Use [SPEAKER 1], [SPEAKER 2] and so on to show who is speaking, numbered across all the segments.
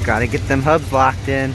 [SPEAKER 1] Gotta get them hubs locked in.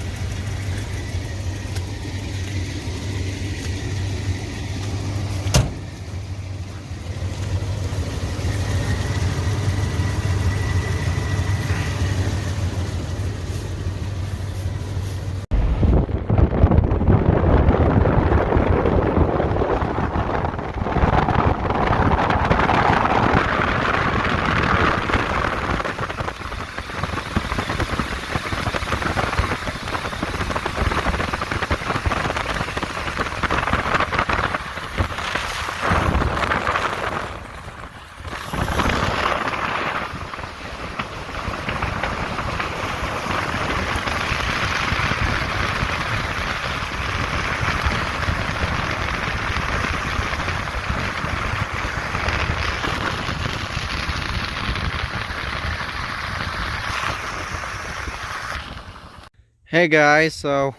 [SPEAKER 1] Hey guys, so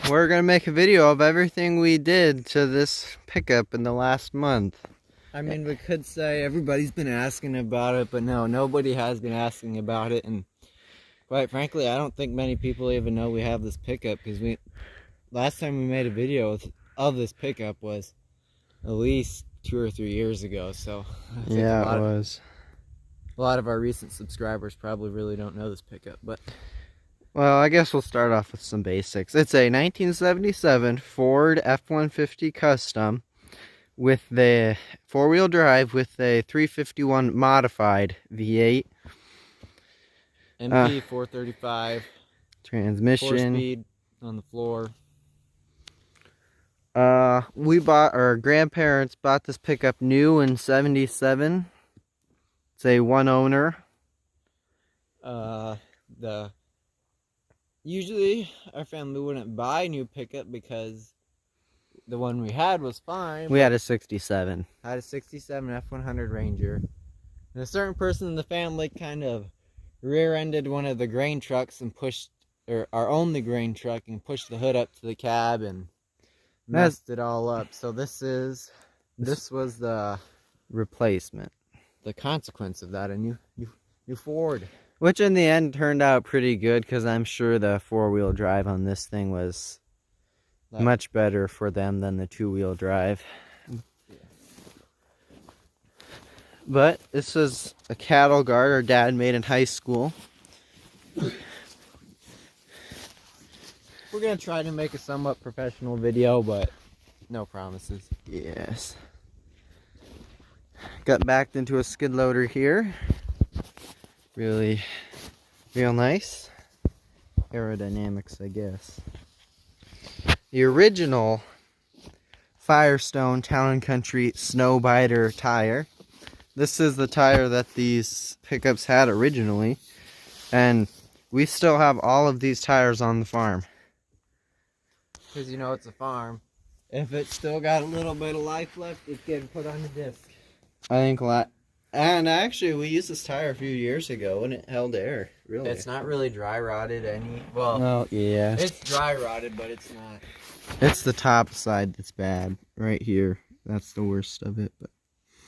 [SPEAKER 1] we're gonna make a video of everything we did to this pickup in the last month. I mean, we could say everybody's been asking about it, but no, nobody has been asking about it, and quite frankly, I don't think many people even know we have this pickup, because last time we made a video of this pickup was at least 2 or 3 years ago. So yeah, it was. A lot of our recent subscribers probably really don't know this pickup, but well, I guess we'll start off with some basics. It's a 1977 Ford F150 Custom with the 4-wheel drive with a 351 modified V8. MP 435. Transmission. 4-speed on the floor. Our grandparents bought this pickup new in 77. It's a one owner. Usually, our family wouldn't buy a new pickup because the one we had was fine. We had a 67. Had a 67 F100 Ranger. And a certain person in the family kind of rear-ended one of the grain trucks and pushed, or our only grain truck, and pushed the hood up to the cab and messed it all up. So this was the replacement. The consequence of that, a new Ford. Which in the end turned out pretty good, because I'm sure the 4-wheel drive on this thing was much better for them than the 2-wheel drive. Yeah. But this was a cattle guard our dad made in high school. We're going to try to make a somewhat professional video, but no promises. Yes. Got backed into a skid loader here. Really, real nice. Aerodynamics, I guess. The original Firestone Town & Country Snowbiter tire. This is the tire that these pickups had originally. And we still have all of these tires on the farm. Because you know it's a farm. If it's still got a little bit of life left, it's getting put on the disc. I think a lot. And actually, we used this tire a few years ago, and it held air, really. It's not really dry rotted well, no, yeah. It's dry rotted, but it's not. It's the top side that's bad, right here. That's the worst of it. But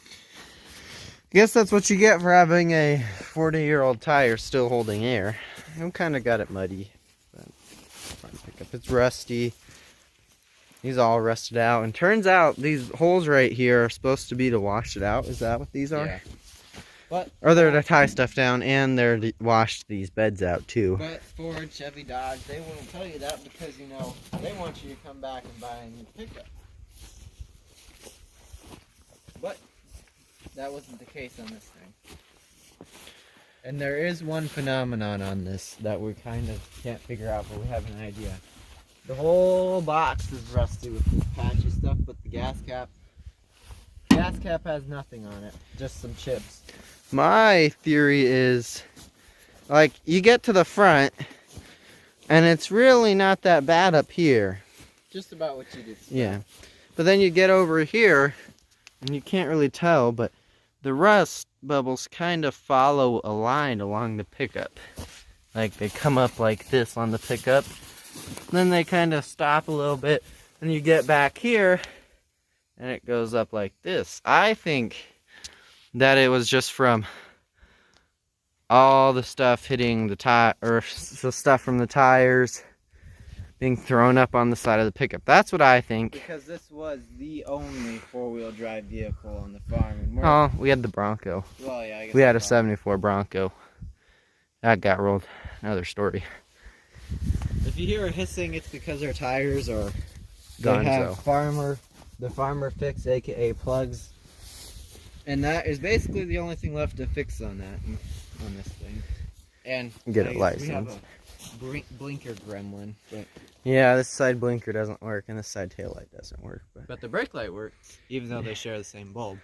[SPEAKER 1] I guess that's what you get for having a 40-year-old tire still holding air. I kind of got it muddy. But fun pickup. It's rusty. He's all rusted out, and turns out these holes right here are supposed to be to wash it out. Is that what these are? Yeah. But, or they're to tie stuff down, and they're to wash these beds out too. But Ford, Chevy, Dodge, they won't tell you that because, you know, they want you to come back and buy a new pickup. But that wasn't the case on this thing. And there is one phenomenon on this that we kind of can't figure out, but we have an idea. The whole box is rusty with this patchy stuff, but the gas cap has nothing on it, just some chips. My theory is, like, you get to the front, and it's really not that bad up here. Just about what you did. Yeah. But then you get over here, and you can't really tell, but the rust bubbles kind of follow a line along the pickup. Like, they come up like this on the pickup. Then they kind of stop a little bit, and you get back here, and it goes up like this. I think that it was just from all the stuff hitting the tire, or the stuff from the tires being thrown up on the side of the pickup. That's what I think.
[SPEAKER 2] Because this was the only four-wheel drive vehicle on the farm. And
[SPEAKER 1] Oh, we had the Bronco.
[SPEAKER 2] Well, yeah, I guess
[SPEAKER 1] we had a 74 Bronco. That got rolled. Another story.
[SPEAKER 2] If you hear a hissing, it's because our tires are
[SPEAKER 1] Done.
[SPEAKER 2] They have the farmer fix, aka plugs, and that is basically the only thing left to fix on this thing. And
[SPEAKER 1] get it licensed.
[SPEAKER 2] We have a blinker gremlin, but
[SPEAKER 1] yeah, this side blinker doesn't work, and this side taillight doesn't work.
[SPEAKER 2] But the brake light works, even though they share the same bulb.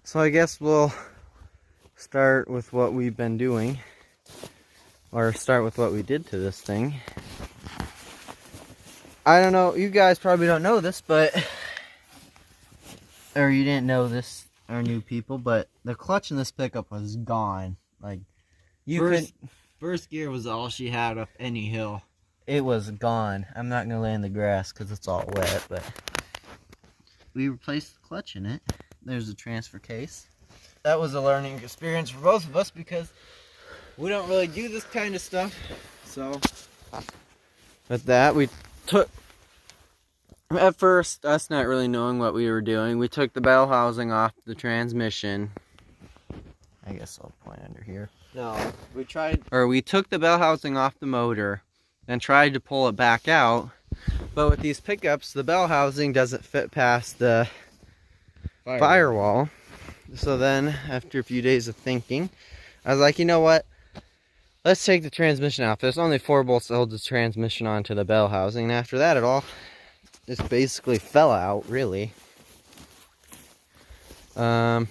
[SPEAKER 1] So I guess we'll start with what we've been doing, or start with what we did to this thing. I don't know, you guys probably don't know this, but, or you didn't know this, our new people, but the clutch in this pickup was gone. Like,
[SPEAKER 2] first gear was all she had up any hill.
[SPEAKER 1] It was gone. I'm not gonna lay in the grass because it's all wet, but we replaced the clutch in it. There's the transfer case.
[SPEAKER 2] That was a learning experience for both of us because we don't really do this kind of stuff. So,
[SPEAKER 1] with that, we took, at first, us not really knowing what we were doing, we took the bell housing off the transmission. I guess I'll point under here.
[SPEAKER 2] No, we
[SPEAKER 1] took the bell housing off the motor and tried to pull it back out, but with these pickups, the bell housing doesn't fit past the firewall. So then, after a few days of thinking, I was like, you know what? Let's take the transmission out. There's only 4 bolts that hold the transmission onto the bell housing, and after that, it all just basically fell out, really. Yeah,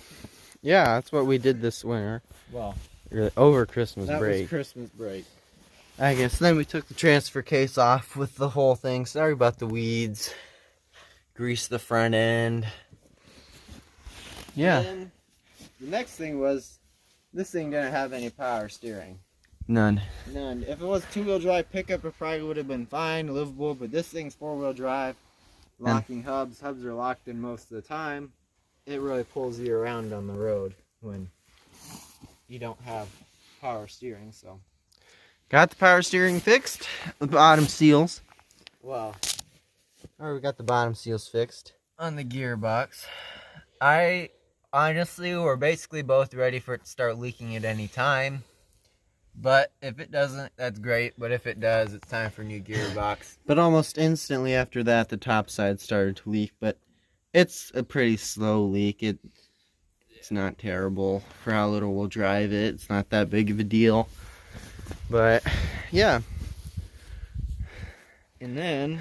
[SPEAKER 1] that's what we did this winter.
[SPEAKER 2] Well,
[SPEAKER 1] over Christmas break.
[SPEAKER 2] That was Christmas break.
[SPEAKER 1] I guess then we took the transfer case off with the whole thing. Sorry about the weeds. Greased the front end. Yeah.
[SPEAKER 2] And the next thing was, this thing didn't have any power steering.
[SPEAKER 1] None.
[SPEAKER 2] If it was 2-wheel drive pickup, it probably would have been fine, livable, but this thing's 4-wheel drive. Locking hubs. Hubs are locked in most of the time. It really pulls you around on the road when you don't have power steering, so.
[SPEAKER 1] Got the power steering fixed. The bottom seals.
[SPEAKER 2] Well,
[SPEAKER 1] we got the bottom seals fixed. On the gearbox. I honestly, we're basically both ready for it to start leaking at any time. But if it doesn't, that's great. But if it does, it's time for a new gearbox. But almost instantly after that, the top side started to leak. But it's a pretty slow leak. It's not terrible for how little we'll drive it. It's not that big of a deal. But, yeah.
[SPEAKER 2] And then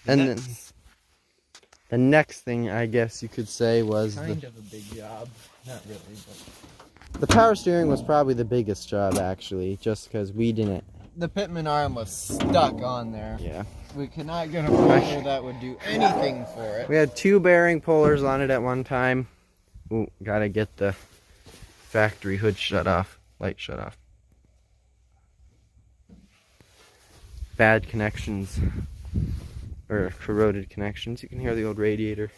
[SPEAKER 1] the next thing, I guess you could say, was
[SPEAKER 2] kind of a big job. Not really, but
[SPEAKER 1] the power steering was probably the biggest job, actually, just because we didn't.
[SPEAKER 2] The Pitman arm was stuck on there.
[SPEAKER 1] Yeah.
[SPEAKER 2] We could not get a puller that would do anything for it.
[SPEAKER 1] We had 2 bearing pullers on it at one time. Ooh, gotta get the factory hood shut off. Light shut off. Bad connections. Or corroded connections. You can hear the old radiator.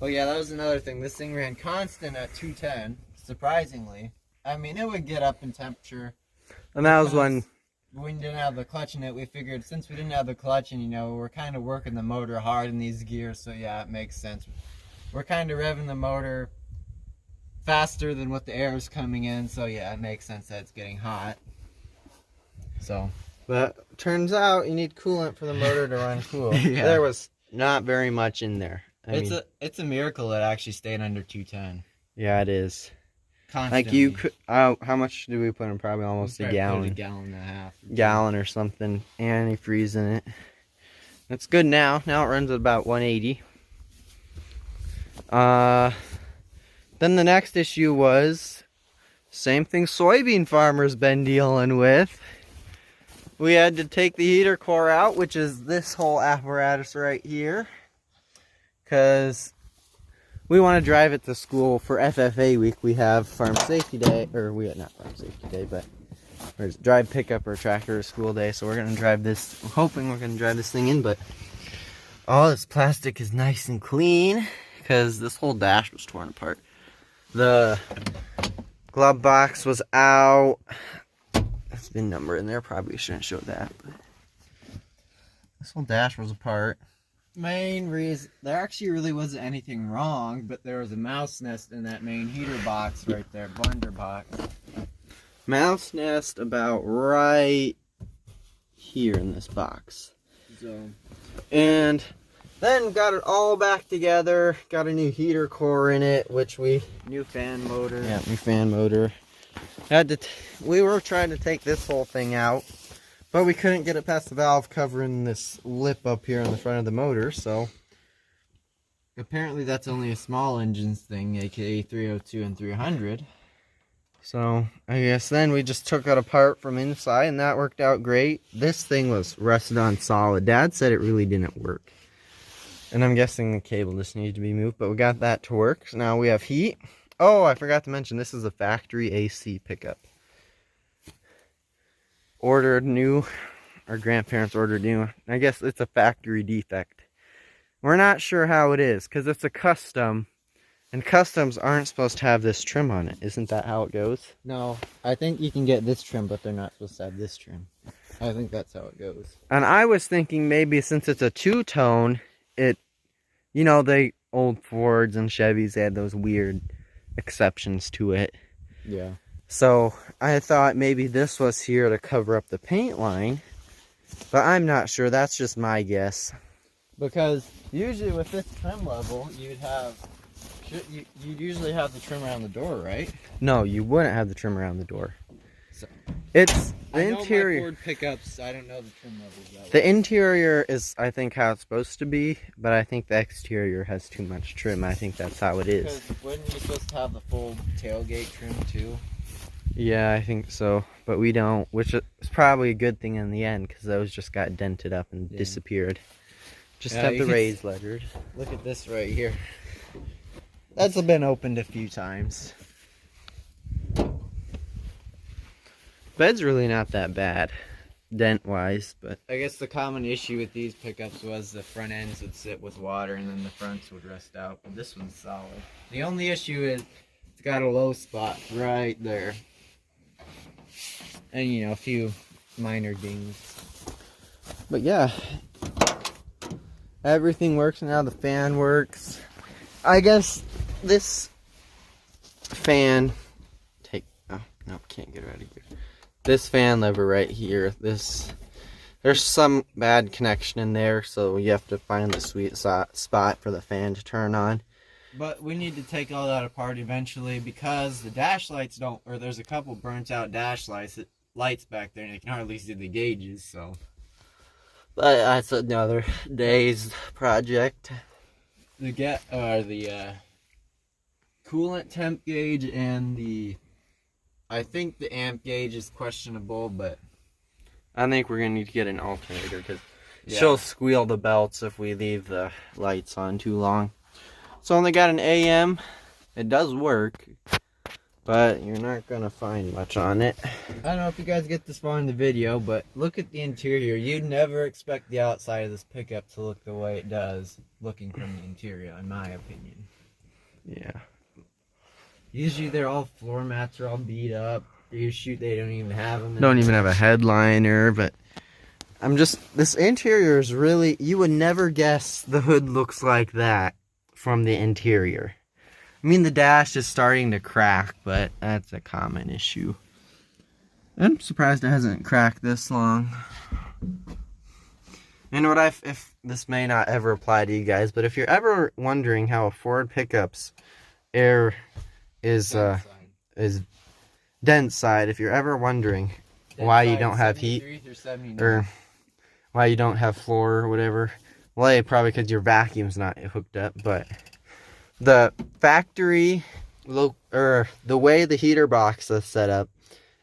[SPEAKER 2] Oh yeah, that was another thing. This thing ran constant at 210, surprisingly. I mean, it would get up in temperature.
[SPEAKER 1] And that was when
[SPEAKER 2] we didn't have the clutch in it. We figured since we didn't have the clutch and, we're kind of working the motor hard in these gears, so yeah, it makes sense. We're kind of revving the motor faster than what the air is coming in, so yeah, it makes sense that it's getting hot. So,
[SPEAKER 1] but
[SPEAKER 2] turns out you need coolant for the motor to run cool.
[SPEAKER 1] Yeah. There was not very much in there.
[SPEAKER 2] It's a miracle it actually stayed under 210.
[SPEAKER 1] Yeah, it is.
[SPEAKER 2] Constantly.
[SPEAKER 1] Like you could, how much did we put in? Probably almost a gallon.
[SPEAKER 2] A gallon and a half.
[SPEAKER 1] Gallon or something. Antifreeze in it. That's good now. Now it runs at about 180. Then the next issue was same thing soybean farmers been dealing with. We had to take the heater core out, which is this whole apparatus right here, because we want to drive it to school for FFA week. We have farm safety day, or not farm safety day, but there's drive pickup or tractor school day. So we're going to drive this, we're hoping we're going to drive this thing in, but all this plastic is nice and clean because this whole dash was torn apart. The Glove box was out. There's VIN number in there. Probably shouldn't show that. But this whole dash was apart.
[SPEAKER 2] Main reason, there actually really wasn't anything wrong, but there was a mouse nest in that main heater box right there, blender box.
[SPEAKER 1] Mouse nest about right here in this box.
[SPEAKER 2] So,
[SPEAKER 1] and then got it all back together. Got a new heater core in it, which
[SPEAKER 2] new fan motor.
[SPEAKER 1] Yeah, new fan motor. We were trying to take this whole thing out, but we couldn't get it past the valve covering this lip up here on the front of the motor, so
[SPEAKER 2] apparently that's only a small engines thing, aka 302 and 300.
[SPEAKER 1] So I guess then we just took it apart from inside, and that worked out great. This thing was rusted on solid. Dad said it really didn't work, and I'm guessing the cable just needed to be moved, but we got that to work. So now we have heat. Oh, I forgot to mention, this is a factory AC pickup. Ordered new. Our grandparents ordered new. I guess it's a factory defect. We're not sure how it is, because it's a custom, and customs aren't supposed to have this trim on it. Isn't that how it goes?
[SPEAKER 2] No, I think you can get this trim, but they're not supposed to have this trim. I think that's how it goes.
[SPEAKER 1] And I was thinking maybe since it's a two-tone, the old Fords and Chevys, they had those weird exceptions to it.
[SPEAKER 2] Yeah.
[SPEAKER 1] So I thought maybe this was here to cover up the paint line, but I'm not sure. That's just my guess.
[SPEAKER 2] Because usually with this trim level, you'd usually have the trim around the door, right?
[SPEAKER 1] No, you wouldn't have the trim around the door.
[SPEAKER 2] So,
[SPEAKER 1] it's the
[SPEAKER 2] I
[SPEAKER 1] interior.
[SPEAKER 2] know my Ford pickups, I don't know the trim levels that
[SPEAKER 1] The
[SPEAKER 2] way.
[SPEAKER 1] interior is, I think, how it's supposed to be, but I think the exterior has too much trim. I think that's how it is.
[SPEAKER 2] Because wasn't you supposed to have the full tailgate trim too?
[SPEAKER 1] Yeah, I think so, but we don't, which is probably a good thing in the end, because those just got dented up and disappeared. Just have the raised letters.
[SPEAKER 2] Look at this right here. That's been opened a few times.
[SPEAKER 1] Bed's really not that bad, dent-wise, but
[SPEAKER 2] I guess the common issue with these pickups was the front ends would sit with water and then the fronts would rust out, but this one's solid. The only issue is it's got a low spot right there. And, a few minor dings.
[SPEAKER 1] But yeah, everything works now. The fan works. I guess this fan, can't get it out of here. This fan lever right here, there's some bad connection in there, so you have to find the sweet spot for the fan to turn on.
[SPEAKER 2] But we need to take all that apart eventually, because the dash lights there's a couple burnt out dash lights back there, and you can hardly see the gauges, so.
[SPEAKER 1] But that's another day's project.
[SPEAKER 2] The coolant temp gauge and I think the amp gauge is questionable, but
[SPEAKER 1] I think we're gonna need to get an alternator, because she'll squeal the belts if we leave the lights on too long. So only got an AM. It does work, but you're not gonna find much on it.
[SPEAKER 2] I don't know if you guys get this far in the video, but look at the interior. You'd never expect the outside of this pickup to look the way it does, looking from the interior, in my opinion.
[SPEAKER 1] Yeah.
[SPEAKER 2] Usually their all floor mats are all beat up. They don't even have them.
[SPEAKER 1] Don't even have a headliner, but this interior is really, you would never guess the hood looks like that from the interior. I mean, the dash is starting to crack, but that's a common issue. I'm surprised it hasn't cracked this long. And if this may not ever apply to you guys, but if you're ever wondering how a Ford pickup's air is dent side, if you're ever wondering why you don't have heat or why you don't have floor or whatever, well, probably because your vacuum's not hooked up. But the factory or the way the heater box is set up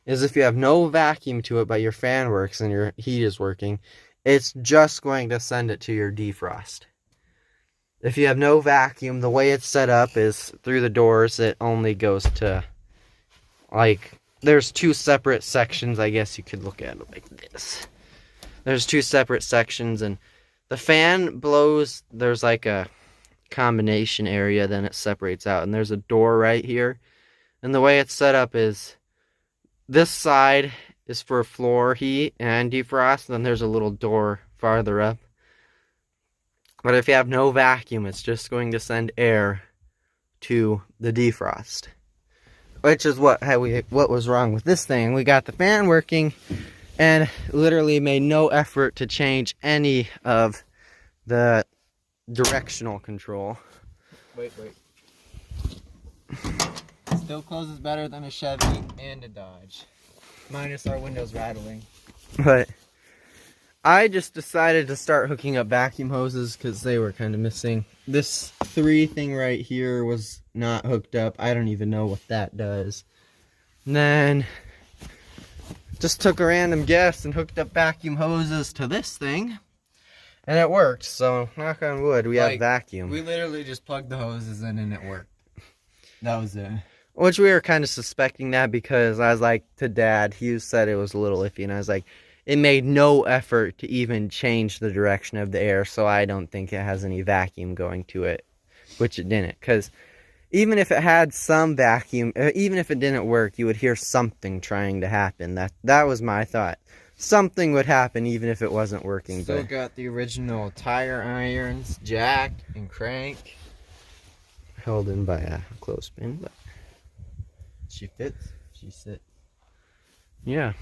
[SPEAKER 1] is if you have no vacuum to it but your fan works and your heat is working, it's just going to send it to your defrost. If you have no vacuum, the way it's set up is through the doors, it only goes to, there's two separate sections. I guess you could look at it like this. There's two separate sections, and the fan blows, there's like a combination area, then it separates out, and there's a door right here, And the way it's set up is this side is for floor heat and defrost, and then there's a little door farther up. But if you have no vacuum, it's just going to send air to the defrost, which is what was wrong with this thing. We got the fan working and literally made no effort to change any of the directional control.
[SPEAKER 2] Wait. Still closes better than a Chevy and a Dodge. Minus our windows rattling.
[SPEAKER 1] But I just decided to start hooking up vacuum hoses because they were kind of missing. This 3 thing right here was not hooked up. I don't even know what that does. And then just took a random guess and hooked up vacuum hoses to this thing. And it worked. So knock on wood, we have vacuum.
[SPEAKER 2] We literally just plugged the hoses in and it worked. That was it.
[SPEAKER 1] Which we were kind of suspecting that because I was like to Dad, he said it was a little iffy, and I was like, it made no effort to even change the direction of the air, so I don't think it has any vacuum going to it, which it didn't. Because even if it had some vacuum, even if it didn't work, you would hear something trying to happen. That was my thought. Something would happen even if it wasn't working.
[SPEAKER 2] Still got the original tire irons, jacked and crank.
[SPEAKER 1] Held in by a clothespin, but
[SPEAKER 2] she fits, she sits.
[SPEAKER 1] Yeah,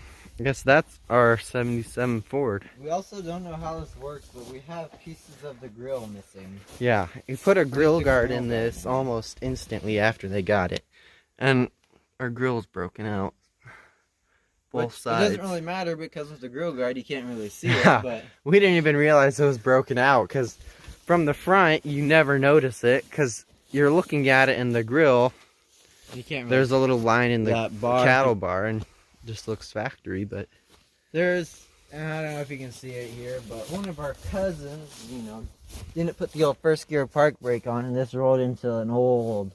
[SPEAKER 1] I guess that's our 77 Ford.
[SPEAKER 2] We also don't know how this works, but we have pieces of the grill missing.
[SPEAKER 1] Yeah, you put a grill guard in this almost instantly after they got it. And our grill's broken out. Both sides.
[SPEAKER 2] It doesn't really matter because with the grill guard you can't really see it, but
[SPEAKER 1] we didn't even realize it was broken out because from the front you never notice it because you're looking at it in the grill.
[SPEAKER 2] You can't really.
[SPEAKER 1] There's a little line in the cattle bar and it just looks factory, but
[SPEAKER 2] there's, I don't know if you can see it here, but one of our cousins, you know, didn't put the old first gear park brake on, and this rolled into an old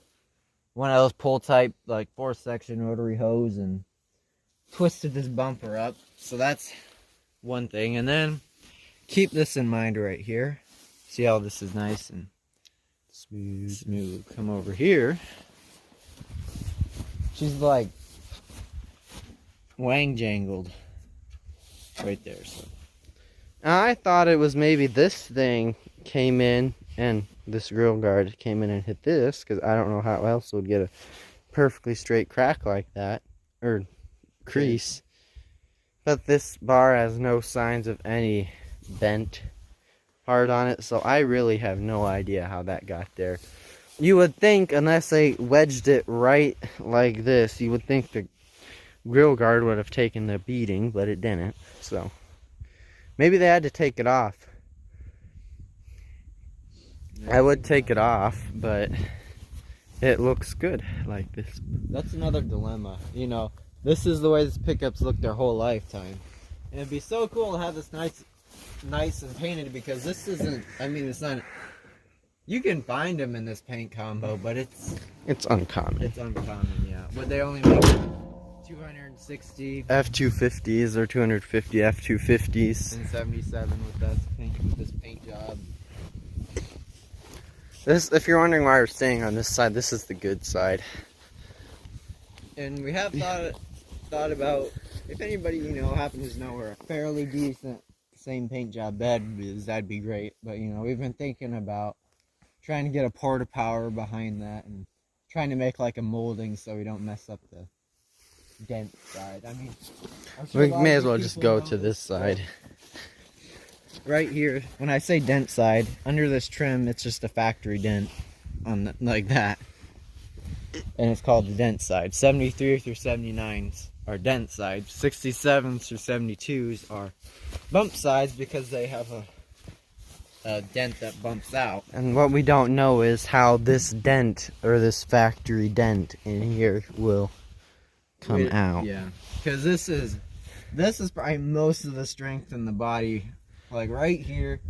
[SPEAKER 2] one of those pull type like 4-section rotary hose and twisted this bumper up. So that's one thing. And then keep this in mind right here. See how this is nice and smooth. Come over here. She's like wang jangled right there. So
[SPEAKER 1] I thought it was maybe this thing came in and this grill guard came in and hit this because I don't know how else it would get a perfectly straight crack like that or crease. But this bar has no signs of any bent part on it, so I really have no idea how that got there. You would think, unless they wedged it right like this, you would think the grill guard would have taken the beating, but it didn't. So maybe they had to take it off. I would take it off, but it looks good like this.
[SPEAKER 2] That's another dilemma. You know, this is the way these pickups look their whole lifetime. And it'd be so cool to have this nice and painted because this isn't, I mean, it's not, you can find them in this paint combo, but it's
[SPEAKER 1] uncommon.
[SPEAKER 2] It's uncommon, yeah. But they only make 260
[SPEAKER 1] F250s or 250 F250s.
[SPEAKER 2] and 77 with this paint job.
[SPEAKER 1] This, if you're wondering why we're staying on this side, this is the good side.
[SPEAKER 2] And we have thought about, if anybody, you know, happens to know where a fairly decent same paint job bed is, that'd be great. But, you know, we've been thinking about trying to get a porta power behind that and trying to make like a molding so we don't mess up the dent side. I mean,
[SPEAKER 1] we may as well just go to this side.
[SPEAKER 2] Right here, when I say dent side, under this trim, it's just a factory dent on like that. And it's called the dent side. 73 through 79s are dent sides. 67s through 72s are bump sides because they have a dent that bumps out.
[SPEAKER 1] And what we don't know is how this dent or this factory dent in here will come out.
[SPEAKER 2] Yeah, because this is probably most of the strength in the body. Like right here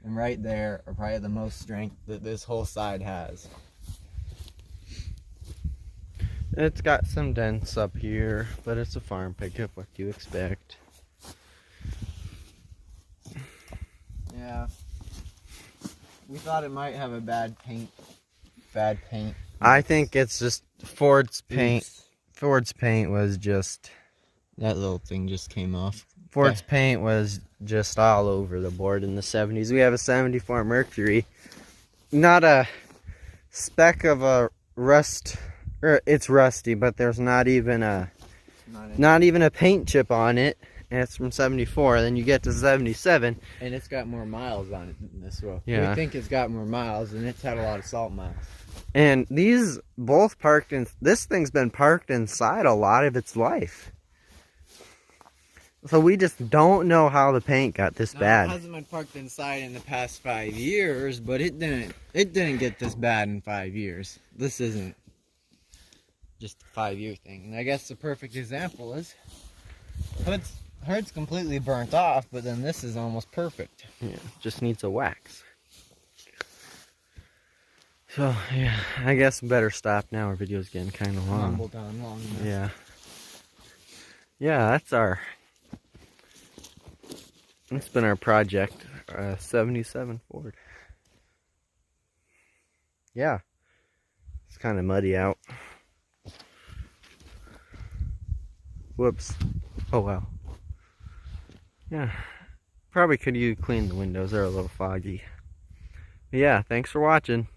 [SPEAKER 2] and right there are probably the most strength that this whole side has.
[SPEAKER 1] It's got some dents up here, but it's a farm pickup. What do you expect?
[SPEAKER 2] Yeah. We thought it might have a bad paint.
[SPEAKER 1] I think it's just Ford's paint Ford's paint was just...
[SPEAKER 2] That little thing just came off.
[SPEAKER 1] Ford's paint was just all over the board in the 70s. We have a 74 Mercury. Not a speck of a rust, or it's rusty, but there's not even a paint chip on it. And it's from 74. Then you get to 77,
[SPEAKER 2] and it's got more miles on it than this one.
[SPEAKER 1] Yeah.
[SPEAKER 2] We think it's got more miles, and it's had a lot of salt miles.
[SPEAKER 1] And these both parked in. This thing's been parked inside a lot of its life. So we just don't know how the paint got this bad.
[SPEAKER 2] It hasn't been parked inside in the past 5 years, but it didn't get this bad in 5 years. This isn't just a 5-year thing. And I guess the perfect example is hood's completely burnt off, but then this is almost perfect.
[SPEAKER 1] Yeah, just needs a wax. So yeah, I guess we better stop now. Our video's getting kind of long.
[SPEAKER 2] Mumbled on long enough.
[SPEAKER 1] Yeah. Yeah, that's been our project, 77 Ford. Yeah, it's kind of muddy out. Whoops. Oh well. Yeah, probably could you clean the windows, they're a little foggy. But yeah, thanks for watching.